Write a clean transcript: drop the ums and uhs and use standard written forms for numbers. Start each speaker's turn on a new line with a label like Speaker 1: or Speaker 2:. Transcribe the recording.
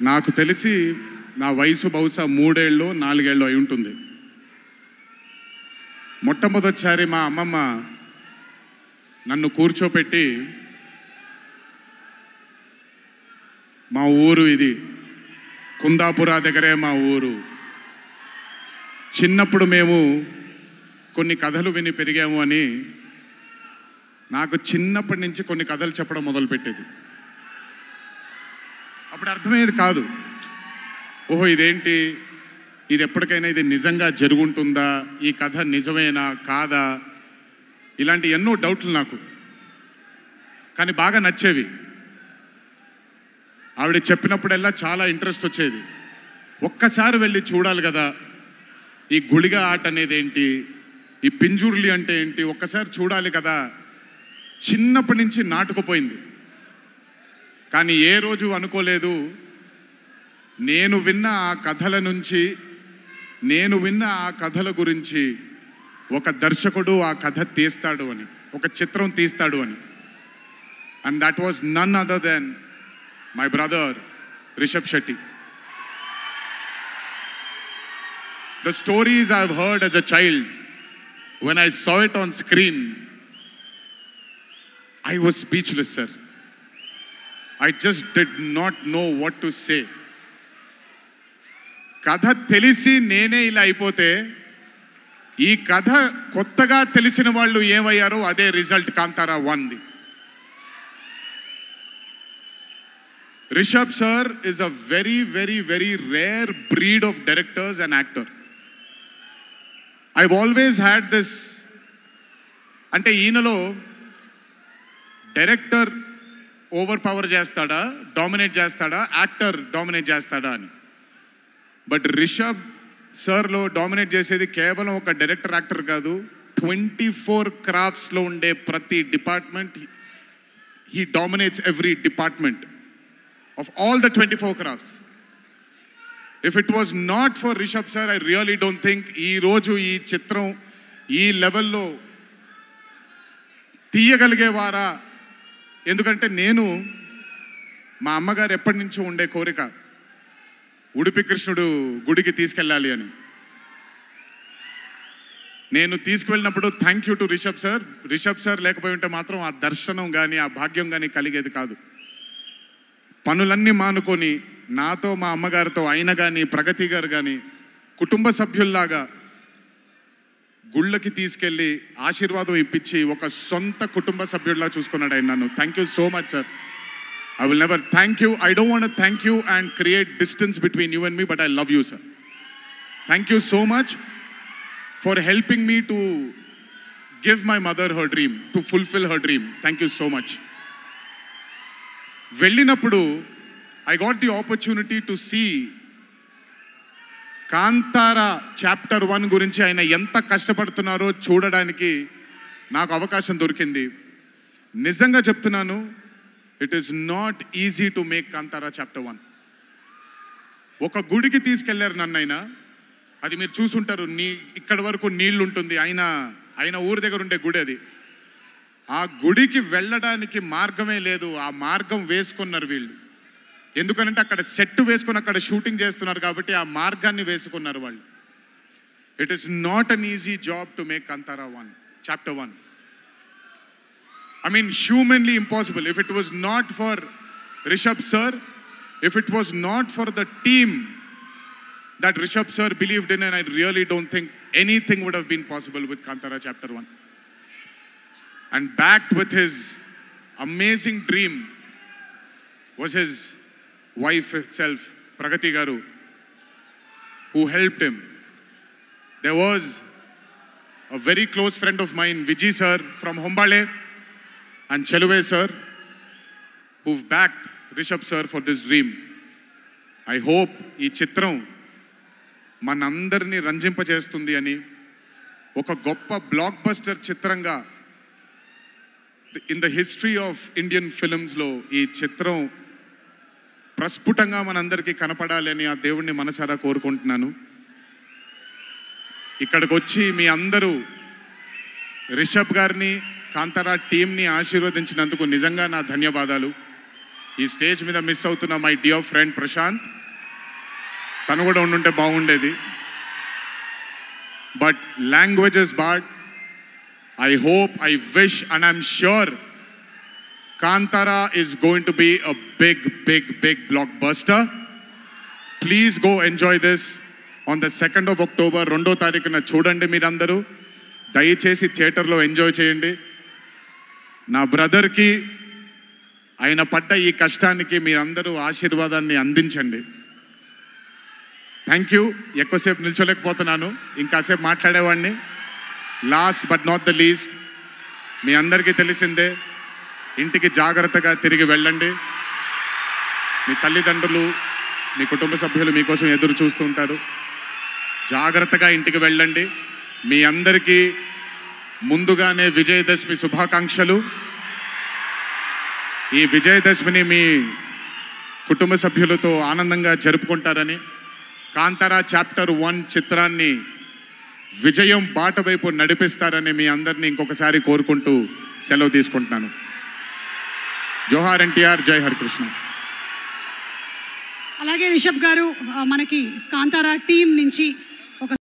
Speaker 1: నాకు తెలిసి నా వయసు బహుశా 3 ఏళ్ళు 4 ఏళ్ళు అయి ఉంటుంది. మొట్టమొదటిసారి మా అమ్మమ్మ నన్ను కూర్చోపెట్టి, మా ఊరు ఇది, కుందాపుర దగ్గరే మా ఊరు, చిన్నప్పుడు మేము కొన్ని కథలు విని పెరిగాము అని నాకు చిన్నప్పటి నుంచి కొన్ని కథలు చెప్పడం మొదలుపెట్టేది. అప్పుడు అర్థమయ్యేది కాదు, ఓహో ఇదేంటి, ఇది ఎప్పటికైనా ఇది నిజంగా జరుగుంటుందా, ఈ కథ నిజమేనా కాదా, ఇలాంటి ఎన్నో డౌట్లు నాకు. కానీ బాగా నచ్చేవి. ఆవిడ చెప్పినప్పుడల్లా చాలా ఇంట్రెస్ట్ వచ్చేది. ఒక్కసారి వెళ్ళి చూడాలి కదా, ఈ గుళిగ ఆట అనేది ఏంటి, ఈ పింజుర్లి అంటే ఏంటి, ఒక్కసారి చూడాలి కదా. చిన్నప్పటి నుంచి నాటుకుపోయింది. కానీ ఏ రోజు అనుకోలేదు నేను విన్న ఆ కథల నుంచి, నేను విన్న ఆ కథల గురించి ఒక దర్శకుడు ఆ కథ తీస్తాడు అని, ఒక చిత్రం తీస్తాడు అని. And that was none other than my brother Rishab Shetty. The stories I've heard as a child, when I saw it on screen, I was speechless, sir. I just did not know what to say. కథ తెలిసి నేనే ఇలా అయిపోతే, ఈ కథ కొత్తగా తెలిసిన వాళ్ళు ఏమయ్యారో అదే రిజల్ట్ కాంతారా 1ది. Rishabh sir is a very, very, very rare breed of directors and actor. I've always had this, అంటే ఈయనలో డైరెక్టర్ ఓవర్ పవర్ చేస్తాడా, డామినేట్ చేస్తాడా, యాక్టర్ డామినేట్ చేస్తాడా అని. బట్ రిషబ్ సార్లో డామినేట్ చేసేది కేవలం ఒక డైరెక్టర్ యాక్టర్ కాదు, 24 క్రాఫ్ట్స్లో ఉండే ప్రతి department. He dominates every department of all the 24 crafts. If it was not for Rishabh sir, I really don't think ఈ రోజు ఈ చిత్రం ఈ లెవెల్లో తీయగలిగేవారా. ఎందుకంటే నేను, మా అమ్మగారు ఎప్పటి నుంచో ఉండే కోరిక ఉడిపి కృష్ణుడు గుడికి తీసుకెళ్ళాలి అని. నేను తీసుకువెళ్ళినప్పుడు thank you to Rishabh sir. Rishabh sir లేకపోయి ఉంటే మాత్రం ఆ దర్శనం కానీ ఆ భాగ్యం కానీ కలిగేది కాదు. పనులన్నీ మానుకొని నాతో మా అమ్మగారితో ఆయన కానీ ప్రగతి గారు కానీ కుటుంబ సభ్యుల్లాగా గుళ్ళకి తీసుకెళ్ళి ఆశీర్వాదం ఇప్పించి ఒక సొంత కుటుంబ సభ్యుల్లా చూసుకున్నాడు ఆయన నన్ను. Thank you so much sir. I will never thank you. I don't want to thank you and create distance between you and me, but I love you, sir. Thank you so much for helping me to give my mother her dream, to fulfill her dream. Thank you so much. వెళ్ళినప్పుడు I got the opportunity to see Kantara chapter 1 గురించి ఆయన ఎంత కష్టపడుతున్నారో చూడడానికి నాకు అవకాశం దొరికింది. నిజంగా చెప్తున్నాను, it is not easy to make Kantara chapter 1. ఒక గుడికి తీసుకెళ్లారు నన్నైనా, అది మీరు చూసుంటారు, ఇక్కడ వరకు నీళ్ళు ఉంటుంది, ఆయన ఊరి దగ్గర ఉండే గుడి అది. ఆ గుడికి వెళ్ళడానికి మార్గమే లేదు, ఆ మార్గం వేసుకున్నారు వీళ్ళు. ఎందుకనంటే అక్కడ సెట్ వేసుకుని అక్కడ షూటింగ్ చేస్తున్నారు కాబట్టి ఆ మార్గాన్ని వేసుకున్నారు వాళ్ళు. It is not an easy job to make Kantara 1 chapter 1. I mean, humanly impossible. If it was not for Rishabh sir, if it was not for the team that Rishabh sir believed in, and I really don't think anything would have been possible with Kantara chapter 1. And backed with his amazing dream was his wife itself, Pragati Garu, who helped him. There was a very close friend of mine, Vijay sir from Hombale, and Cheluve sir, who've backed Rishabh sir for this dream. I hope ఈ చిత్రం మనందరినీ రంజింపజేస్తుంది అని, ఒక గొప్ప blockbuster చిత్రంగా in the history of Indian ఫిల్మ్స్లో ఈ చిత్రం ప్రస్ఫుటంగా మనందరికీ కనపడాలి అని ఆ దేవుణ్ణి మనసారా కోరుకుంటున్నాను. ఇక్కడికి వచ్చి మీ అందరూ రిషబ్ గారిని, కాంతారా టీంని ఆశీర్వదించినందుకు నిజంగా నా ధన్యవాదాలు. ఈ స్టేజ్ మీద మిస్ అవుతున్న మై డియర్ ఫ్రెండ్ ప్రశాంత్, తను కూడా ఉండుంటే బాగుండేది. But language is bad. I hope, I wish, and I'm sure Kantara is going to be a big blockbuster. Please go enjoy this on the 2nd of October. 2వ తారీఖున చూడండి మీరందరూ. దయచేసి థియేటర్లో ఎంజాయ్ చేయండి. నా బ్రదర్కి ఆయన పడ్డ ఈ కష్టానికి మీరందరూ ఆశీర్వాదాన్ని అందించండి. Thank you. ఎక్కువసేపు నిల్చోలేకపోతున్నాను, ఇంకాసేపు మాట్లాడేవాడిని. Last but not the least, మీ అందరికీ తెలిసిందే, ఇంటికి జాగ్రత్తగా తిరిగి వెళ్ళండి. మీ తల్లిదండ్రులు, మీ కుటుంబ సభ్యులు మీకోసం ఎదురు చూస్తూ ఉంటారు. జాగ్రత్తగా ఇంటికి వెళ్ళండి. మీ అందరికీ ముందుగానే విజయదశమి శుభాకాంక్షలు. ఈ విజయదశమిని మీ కుటుంబ సభ్యులతో ఆనందంగా జరుపుకుంటారని, కాంతారా చాప్టర్ 1 చిత్రాన్ని విజయం బాట వైపు నడిపిస్తారని మీ అందరినీ ఇంకొకసారి కోరుకుంటూ సెలవు తీసుకుంటున్నాను. జోహార్ ఎన్టీఆర్, జై హరికృష్ణ.
Speaker 2: అలాగే రిషబ్ గారు మనకి కాంతారా టీం నుంచి